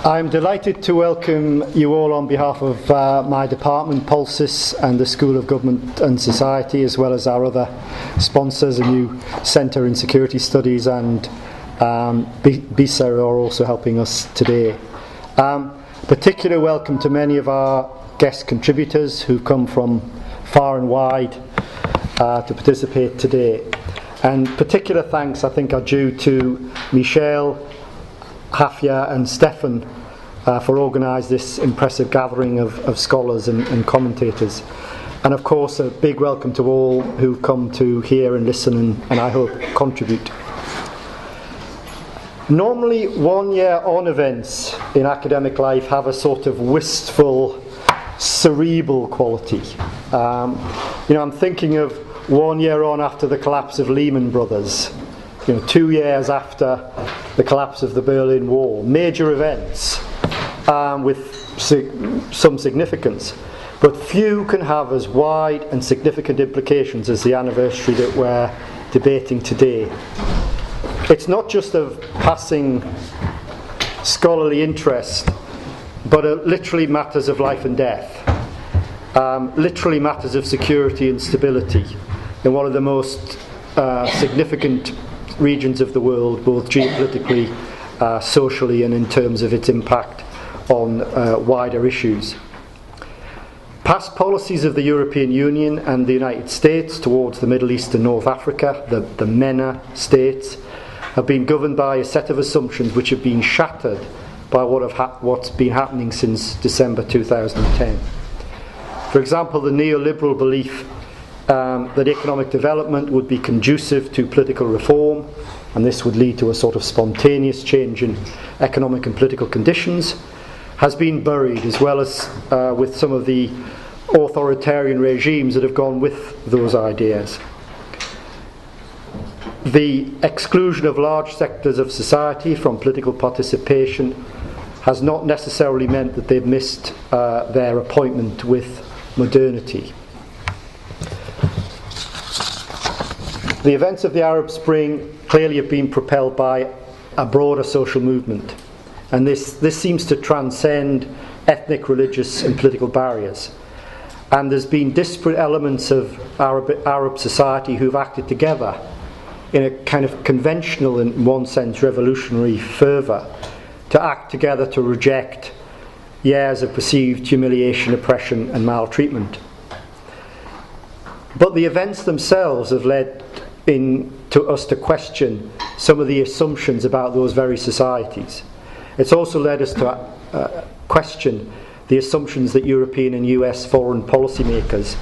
I'm delighted to welcome you all on behalf of my department, Pulsis, and the School of Government and Society, as well as our other sponsors, a new Centre in Security Studies, and BISA are also helping us today. Particular welcome to many of our guest contributors who've come from far and wide to participate today. And particular thanks, I think, are due to Michelle, Hafia and Stefan for organising this impressive gathering of scholars and commentators. And of course a big welcome to all who've come to hear and listen and I hope contribute. Normally 1 year on events in academic life have a sort of wistful, cerebral quality. I'm thinking of 1 year on after the collapse of Lehman Brothers. 2 years after the collapse of the Berlin Wall. Major events with some significance. But few can have as wide and significant implications as the anniversary that we're debating today. It's not just of passing scholarly interest, but it literally matters of life and death. Literally matters of security and stability in one of the most significant regions of the world, both geopolitically, socially, and in terms of its impact on wider issues. Past policies of the European Union and the United States towards the Middle East and North Africa, the MENA states, have been governed by a set of assumptions which have been shattered by what's been happening since December 2010. For example, the neoliberal belief that economic development would be conducive to political reform, and this would lead to a sort of spontaneous change in economic and political conditions, has been buried, as well as with some of the authoritarian regimes that have gone with those ideas. The exclusion of large sectors of society from political participation has not necessarily meant that they've missed their appointment with modernity. The events of the Arab Spring clearly have been propelled by a broader social movement, and this seems to transcend ethnic, religious and political barriers. And there's been disparate elements of Arab society who've acted together in a kind of conventional, in one sense revolutionary fervour, to act together to reject years of perceived humiliation, oppression and maltreatment. But the events themselves have led to us to question some of the assumptions about those very societies. It's also led us to question the assumptions that European and US foreign policymakers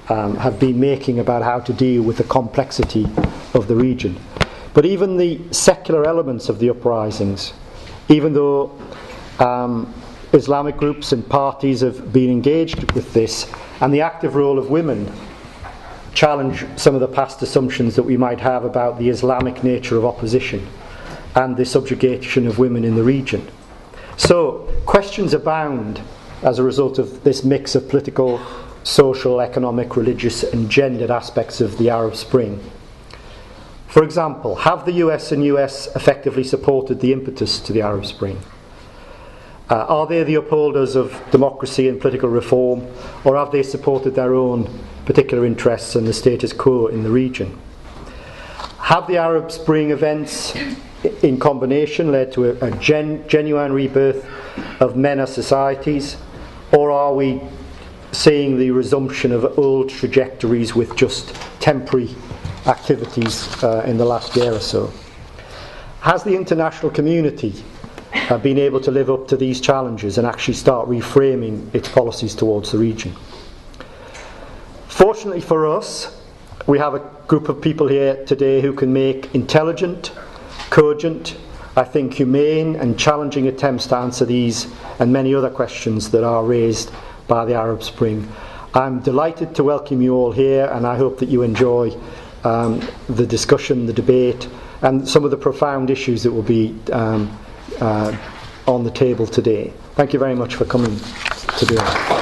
have been making about how to deal with the complexity of the region. But even the secular elements of the uprisings, even though Islamic groups and parties have been engaged with this, and the active role of women challenge some of the past assumptions that we might have about the Islamic nature of opposition and the subjugation of women in the region. So questions abound as a result of this mix of political, social, economic, religious and gendered aspects of the Arab Spring. For example, have the US and US effectively supported the impetus to the Arab Spring? Are they the upholders of democracy and political reform, or have they supported their own particular interests and the status quo in the region? Have the Arab Spring events in combination led to a genuine rebirth of MENA societies, or are we seeing the resumption of old trajectories with just temporary activities in the last year or so? Has the international community been able to live up to these challenges and actually start reframing its policies towards the region? Fortunately for us, we have a group of people here today who can make intelligent, cogent, I think humane and challenging attempts to answer these and many other questions that are raised by the Arab Spring. I'm delighted to welcome you all here, and I hope that you enjoy the discussion, the debate, and some of the profound issues that will be on the table today. Thank you very much for coming today.